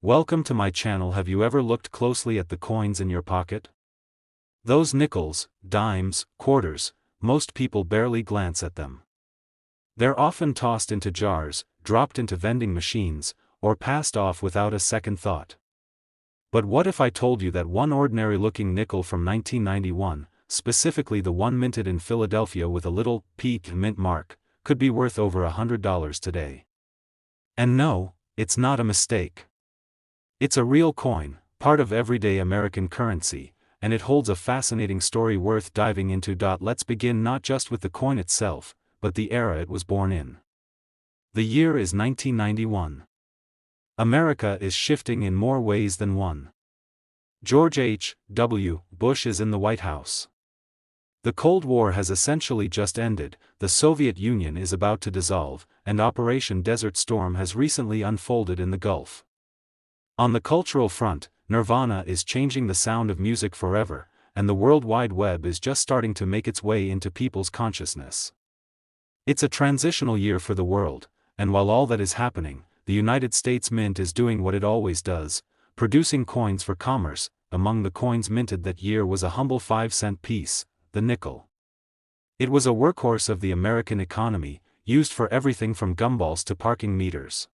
Welcome to my channel. Have you ever looked closely at the coins in your pocket? Those nickels, dimes, quarters, most people barely glance at them. They're often tossed into jars, dropped into vending machines, or passed off without a second thought. But what if I told you that one ordinary-looking nickel from 1991, specifically the one minted in Philadelphia with a little P mint mark, could be worth over $100 today? And no, it's not a mistake. It's a real coin, part of everyday American currency, and it holds a fascinating story worth diving into. Let's begin not just with the coin itself, but the era it was born in. The year is 1991. America is shifting in more ways than one. George H.W. Bush is in the White House. The Cold War has essentially just ended, the Soviet Union is about to dissolve, and Operation Desert Storm has recently unfolded in the Gulf. On the cultural front, Nirvana is changing the sound of music forever, and the World Wide Web is just starting to make its way into people's consciousness. It's a transitional year for the world, and while all that is happening, the United States Mint is doing what it always does, producing coins for commerce. Among the coins minted that year was a humble 5-cent piece, the nickel. It was a workhorse of the American economy, used for everything from gumballs to parking meters.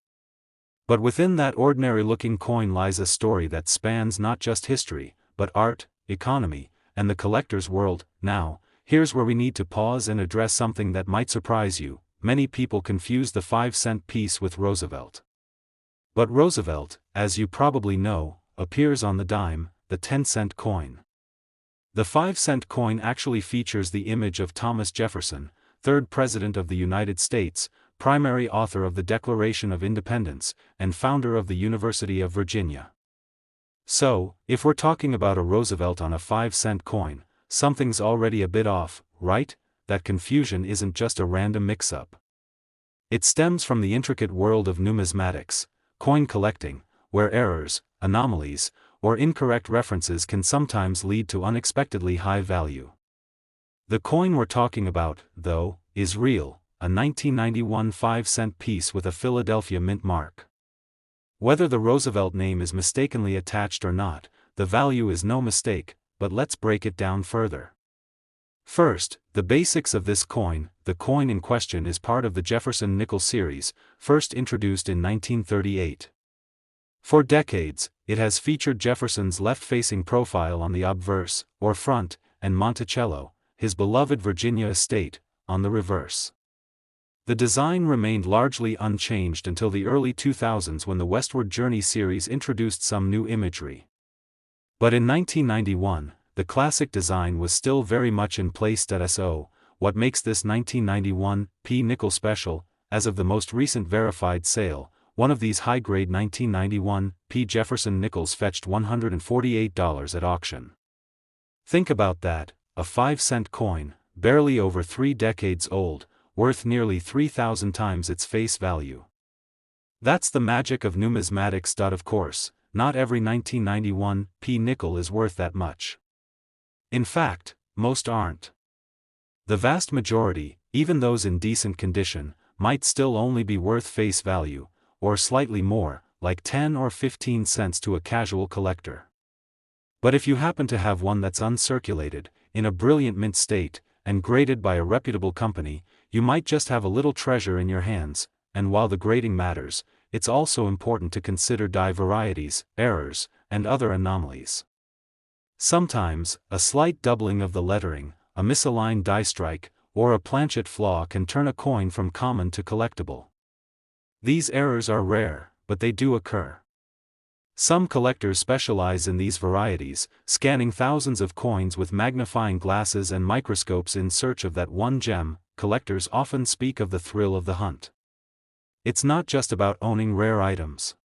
But within that ordinary-looking coin lies a story that spans not just history, but art, economy, and the collector's world. Now, here's where we need to pause and address something that might surprise you. Many people confuse the 5-cent piece with Roosevelt. But Roosevelt, as you probably know, appears on the dime, the 10-cent coin. The 5-cent coin actually features the image of Thomas Jefferson, third President of the United States, primary author of the Declaration of Independence, and founder of the University of Virginia. So, if we're talking about a Roosevelt on a 5-cent coin, something's already a bit off, right? That confusion isn't just a random mix-up. It stems from the intricate world of numismatics, coin collecting, where errors, anomalies, or incorrect references can sometimes lead to unexpectedly high value. The coin we're talking about, though, is real, a 1991 5-cent piece with a Philadelphia mint mark. Whether the Roosevelt name is mistakenly attached or not, the value is no mistake, but let's break it down further. First, the basics of this coin. The coin in question is part of the Jefferson nickel series, first introduced in 1938. For decades, it has featured Jefferson's left-facing profile on the obverse, or front, and Monticello, his beloved Virginia estate, on the reverse. The design remained largely unchanged until the early 2000s when the Westward Journey series introduced some new imagery. But in 1991, the classic design was still very much in place. So, what makes this 1991 P nickel special? As of the most recent verified sale, one of these high-grade 1991 P Jefferson nickels fetched $148 at auction. Think about that, a 5-cent coin, barely over 3 decades old, worth nearly 3,000 times its face value. That's the magic of numismatics. Of course, not every 1991 P nickel is worth that much. In fact, most aren't. The vast majority, even those in decent condition, might still only be worth face value, or slightly more, like 10 or 15 cents to a casual collector. But if you happen to have one that's uncirculated, in a brilliant mint state, and graded by a reputable company, you might just have a little treasure in your hands. And while the grading matters, it's also important to consider die varieties, errors, and other anomalies. Sometimes, a slight doubling of the lettering, a misaligned die strike, or a planchet flaw can turn a coin from common to collectible. These errors are rare, but they do occur. Some collectors specialize in these varieties, scanning thousands of coins with magnifying glasses and microscopes in search of that one gem. Collectors often speak of the thrill of the hunt. It's not just about owning rare items.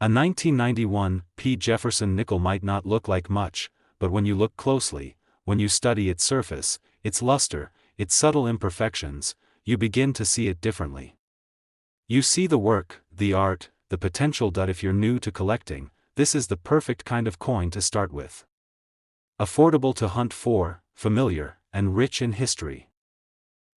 A 1991 P Jefferson nickel might not look like much, but when you look closely, when you study its surface, its luster, its subtle imperfections, you begin to see it differently. You see the work, the art, the potential. If you're new to collecting, this is the perfect kind of coin to start with. Affordable to hunt for, familiar, and rich in history.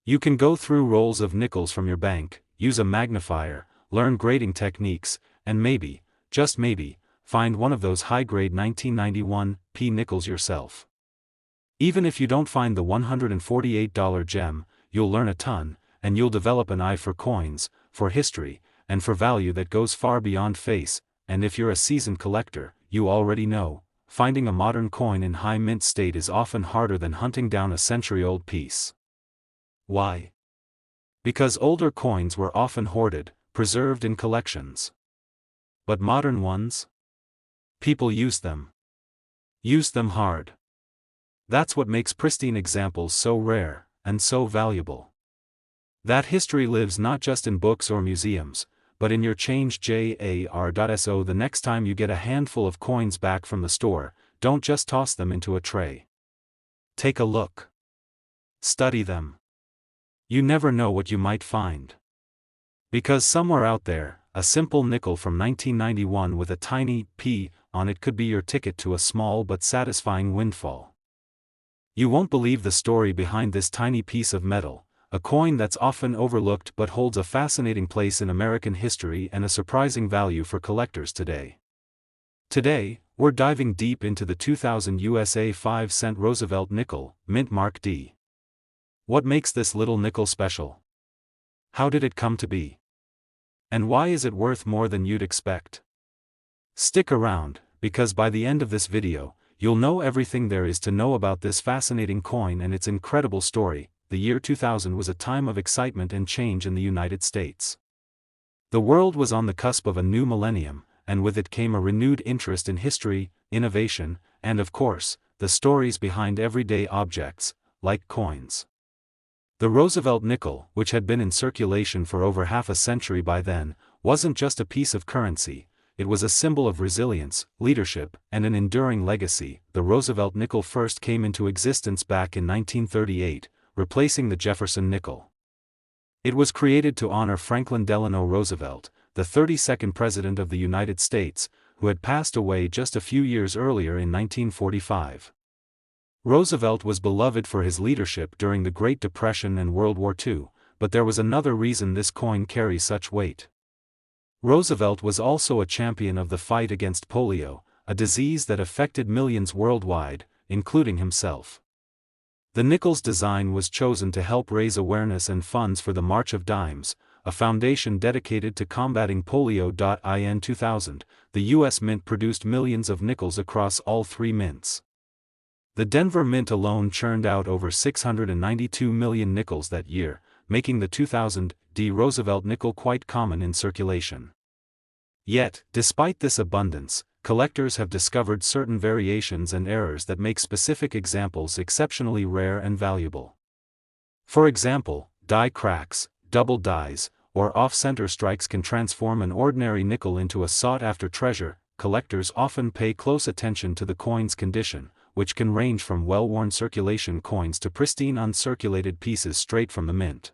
You can go through rolls of nickels from your bank, use a magnifier, learn grading techniques, and maybe, just maybe, find one of those high-grade 1991 P nickels yourself. Even if you don't find the $148 gem, you'll learn a ton, and you'll develop an eye for coins, for history, and for value that goes far beyond face. And if you're a seasoned collector, you already know, finding a modern coin in high mint state is often harder than hunting down a century-old piece. Why? Because older coins were often hoarded, preserved in collections. But modern ones? People use them. Use them hard. That's what makes pristine examples so rare, and so valuable. That history lives not just in books or museums, but in your change.jar.so. The next time you get a handful of coins back from the store, don't just toss them into a tray. Take a look. Study them. You never know what you might find. Because somewhere out there, a simple nickel from 1991 with a tiny P on it could be your ticket to a small but satisfying windfall. You won't believe the story behind this tiny piece of metal, a coin that's often overlooked but holds a fascinating place in American history and a surprising value for collectors today. Today, we're diving deep into the 2000 USA 5-cent Roosevelt nickel, mint Mark D. What makes this little nickel special? How did it come to be? And why is it worth more than you'd expect? Stick around, because by the end of this video, you'll know everything there is to know about this fascinating coin and its incredible story. The year 2000 was a time of excitement and change in the United States. The world was on the cusp of a new millennium, and with it came a renewed interest in history, innovation, and of course, the stories behind everyday objects, like coins. The Roosevelt nickel, which had been in circulation for over half a century by then, wasn't just a piece of currency. It was a symbol of resilience, leadership, and an enduring legacy. The Roosevelt nickel first came into existence back in 1938, replacing the Jefferson nickel. It was created to honor Franklin Delano Roosevelt, the 32nd President of the United States, who had passed away just a few years earlier in 1945. Roosevelt was beloved for his leadership during the Great Depression and World War II, but there was another reason this coin carries such weight. Roosevelt was also a champion of the fight against polio, a disease that affected millions worldwide, including himself. The nickel's design was chosen to help raise awareness and funds for the March of Dimes, a foundation dedicated to combating polio. In 2000, the U.S. Mint produced millions of nickels across all three mints. The Denver Mint alone churned out over 692 million nickels that year, making the 2000 D. Roosevelt nickel quite common in circulation. Yet, despite this abundance, collectors have discovered certain variations and errors that make specific examples exceptionally rare and valuable. For example, die cracks, double dies, or off-center strikes can transform an ordinary nickel into a sought-after treasure. Collectors often pay close attention to the coin's condition, which can range from well-worn circulation coins to pristine uncirculated pieces straight from the mint.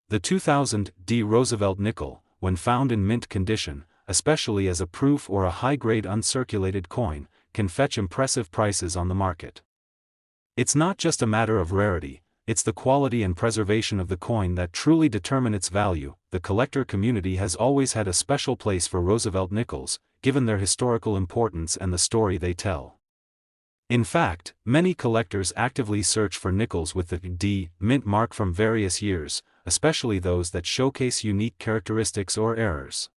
The 2000 D. Roosevelt nickel, when found in mint condition, especially as a proof or a high-grade uncirculated coin, can fetch impressive prices on the market. It's not just a matter of rarity, it's the quality and preservation of the coin that truly determine its value. The collector community has always had a special place for Roosevelt nickels, given their historical importance and the story they tell. In fact, many collectors actively search for nickels with the D mint mark from various years, especially those that showcase unique characteristics or errors.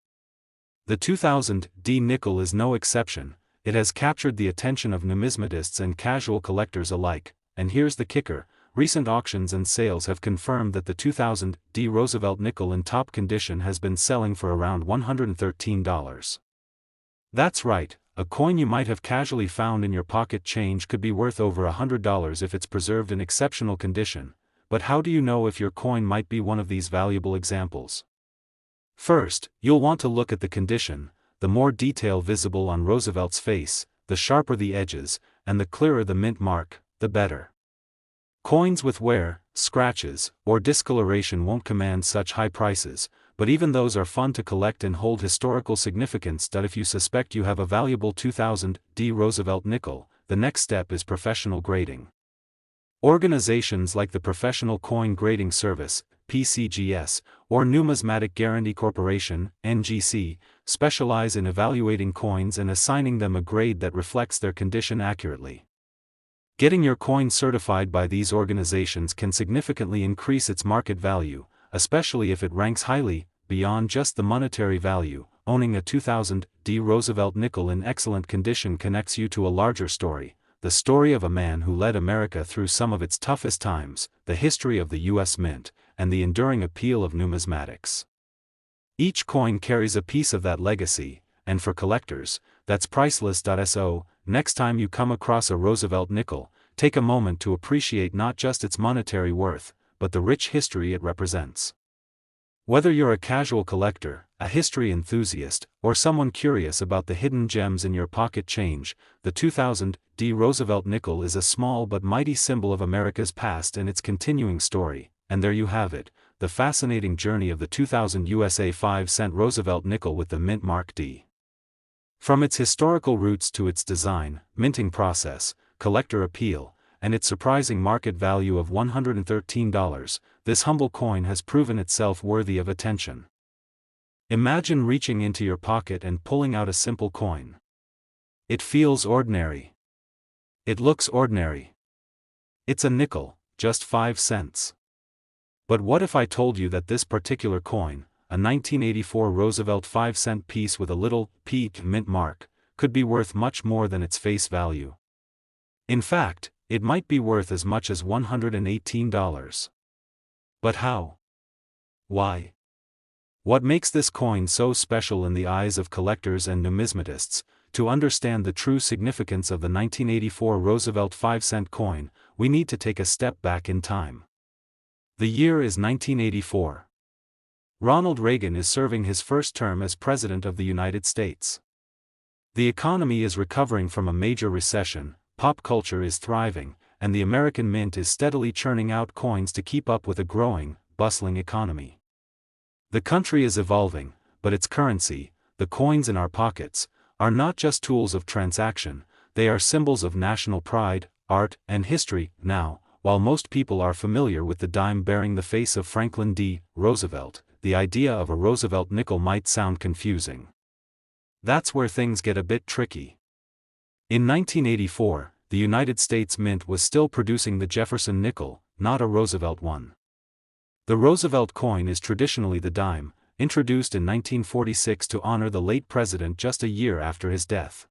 The 2000 D nickel is no exception. It has captured the attention of numismatists and casual collectors alike, and here's the kicker: recent auctions and sales have confirmed that the 2000 D Roosevelt nickel in top condition has been selling for around $113. That's right, a coin you might have casually found in your pocket change could be worth over $100 if it's preserved in exceptional condition. But how do you know if your coin might be one of these valuable examples? First, you'll want to look at the condition. The more detail visible on Roosevelt's face, the sharper the edges, and the clearer the mint mark, the better. Coins with wear, scratches, or discoloration won't command such high prices, but even those are fun to collect and hold historical significance. If you suspect you have a valuable 2000 D Roosevelt nickel, the next step is professional grading. Organizations like the Professional Coin Grading Service, PCGS, or Numismatic Guarantee Corporation, NGC, specialize in evaluating coins and assigning them a grade that reflects their condition accurately. Getting your coin certified by these organizations can significantly increase its market value, especially if it ranks highly, beyond just the monetary value. Owning a 2000 D Roosevelt nickel in excellent condition connects you to a larger story, the story of a man who led America through some of its toughest times, the history of the U.S. Mint, and the enduring appeal of numismatics. Each coin carries a piece of that legacy, and for collectors, that's priceless. So, next time you come across a Roosevelt nickel, take a moment to appreciate not just its monetary worth, but the rich history it represents. Whether you're a casual collector, a history enthusiast, or someone curious about the hidden gems in your pocket change, the 2000 D Roosevelt nickel is a small but mighty symbol of America's past and its continuing story. And there you have it, the fascinating journey of the 2000 USA 5-cent Roosevelt nickel with the mint mark D. From its historical roots to its design, minting process, collector appeal, and its surprising market value of $113, this humble coin has proven itself worthy of attention. Imagine reaching into your pocket and pulling out a simple coin. It feels ordinary. It looks ordinary. It's a nickel, just 5 cents. But what if I told you that this particular coin, a 1984 Roosevelt 5-cent piece with a little P mint mark, could be worth much more than its face value? In fact, it might be worth as much as $118. But how? Why? What makes this coin so special in the eyes of collectors and numismatists? To understand the true significance of the 1984 Roosevelt 5-cent coin, we need to take a step back in time. The year is 1984. Ronald Reagan is serving his first term as President of the United States. The economy is recovering from a major recession, pop culture is thriving, and the American Mint is steadily churning out coins to keep up with a growing, bustling economy. The country is evolving, but its currency, the coins in our pockets, are not just tools of transaction, they are symbols of national pride, art, and history. Now, while most people are familiar with the dime bearing the face of Franklin D. Roosevelt, the idea of a Roosevelt nickel might sound confusing. That's where things get a bit tricky. In 1984, the United States Mint was still producing the Jefferson nickel, not a Roosevelt one. The Roosevelt coin is traditionally the dime, introduced in 1946 to honor the late president just a year after his death.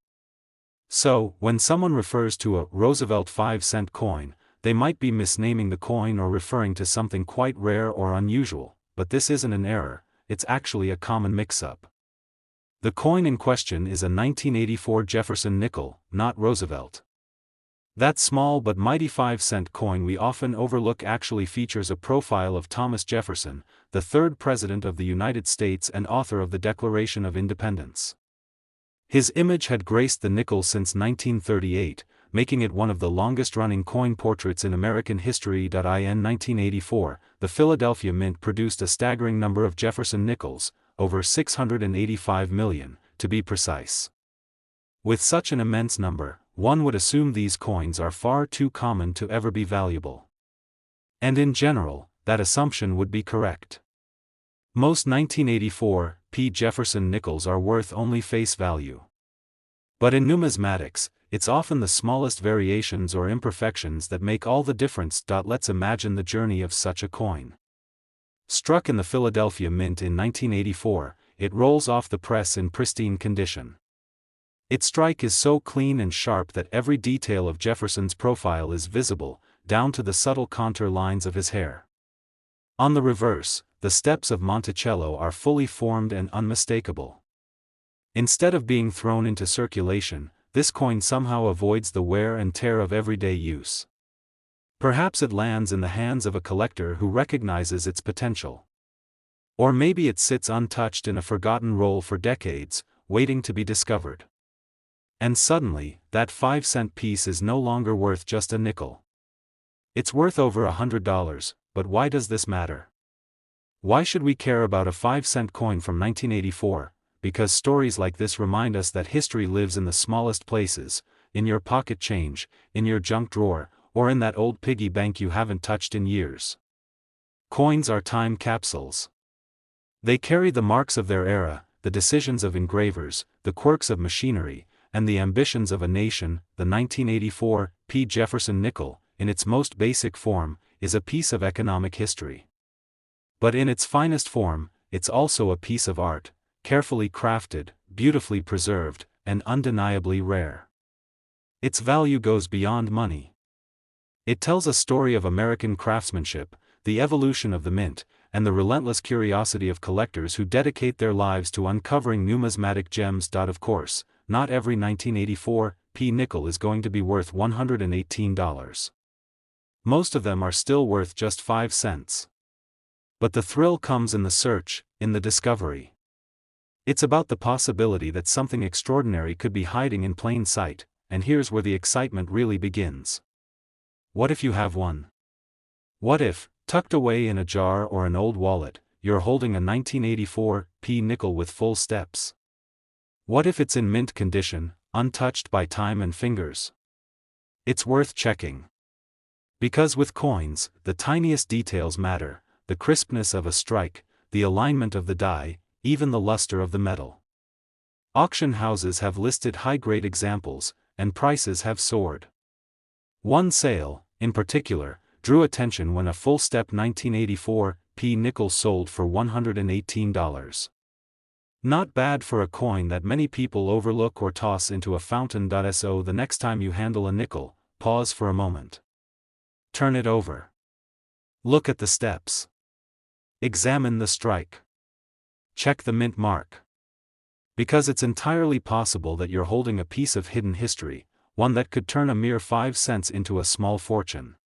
So, when someone refers to a Roosevelt 5-cent coin, they might be misnaming the coin or referring to something quite rare or unusual, but this isn't an error, it's actually a common mix-up. The coin in question is a 1984 Jefferson nickel, not Roosevelt. That small but mighty 5-cent coin we often overlook actually features a profile of Thomas Jefferson, the third President of the United States and author of the Declaration of Independence. His image had graced the nickel since 1938, making it one of the longest-running coin portraits in American history. In 1984, the Philadelphia Mint produced a staggering number of Jefferson nickels, over 685 million, to be precise. With such an immense number, one would assume these coins are far too common to ever be valuable. And in general, that assumption would be correct. Most 1984 P. Jefferson nickels are worth only face value. But in numismatics, it's often the smallest variations or imperfections that make all the difference. Let's imagine the journey of such a coin. Struck in the Philadelphia Mint in 1984, it rolls off the press in pristine condition. Its strike is so clean and sharp that every detail of Jefferson's profile is visible, down to the subtle contour lines of his hair. On the reverse, the steps of Monticello are fully formed and unmistakable. Instead of being thrown into circulation, this coin somehow avoids the wear and tear of everyday use. Perhaps it lands in the hands of a collector who recognizes its potential. Or maybe it sits untouched in a forgotten roll for decades, waiting to be discovered. And suddenly, that 5-cent piece is no longer worth just a nickel. It's worth over $100, but why does this matter? Why should we care about a 5-cent coin from 1984? Because stories like this remind us that history lives in the smallest places, in your pocket change, in your junk drawer, or in that old piggy bank you haven't touched in years. Coins are time capsules. They carry the marks of their era, the decisions of engravers, the quirks of machinery, and the ambitions of a nation. The 1984 P. Jefferson nickel, in its most basic form, is a piece of economic history. But in its finest form, it's also a piece of art, carefully crafted, beautifully preserved, and undeniably rare. Its value goes beyond money. It tells a story of American craftsmanship, the evolution of the mint, and the relentless curiosity of collectors who dedicate their lives to uncovering numismatic gems. Of course, not every 1984 P nickel is going to be worth $118. Most of them are still worth just 5 cents. But the thrill comes in the search, in the discovery. It's about the possibility that something extraordinary could be hiding in plain sight, and here's where the excitement really begins. What if you have one? What if, tucked away in a jar or an old wallet, you're holding a 1984 P nickel with full steps? What if it's in mint condition, untouched by time and fingers? It's worth checking. Because with coins, the tiniest details matter: the crispness of a strike, the alignment of the die, even the luster of the metal. Auction houses have listed high-grade examples, and prices have soared. One sale, in particular, drew attention when a full-step 1984 P nickel sold for $118. Not bad for a coin that many people overlook or toss into a fountain. So the next time you handle a nickel, pause for a moment. Turn it over. Look at the steps. Examine the strike. Check the mint mark. Because it's entirely possible that you're holding a piece of hidden history, one that could turn a mere 5 cents into a small fortune.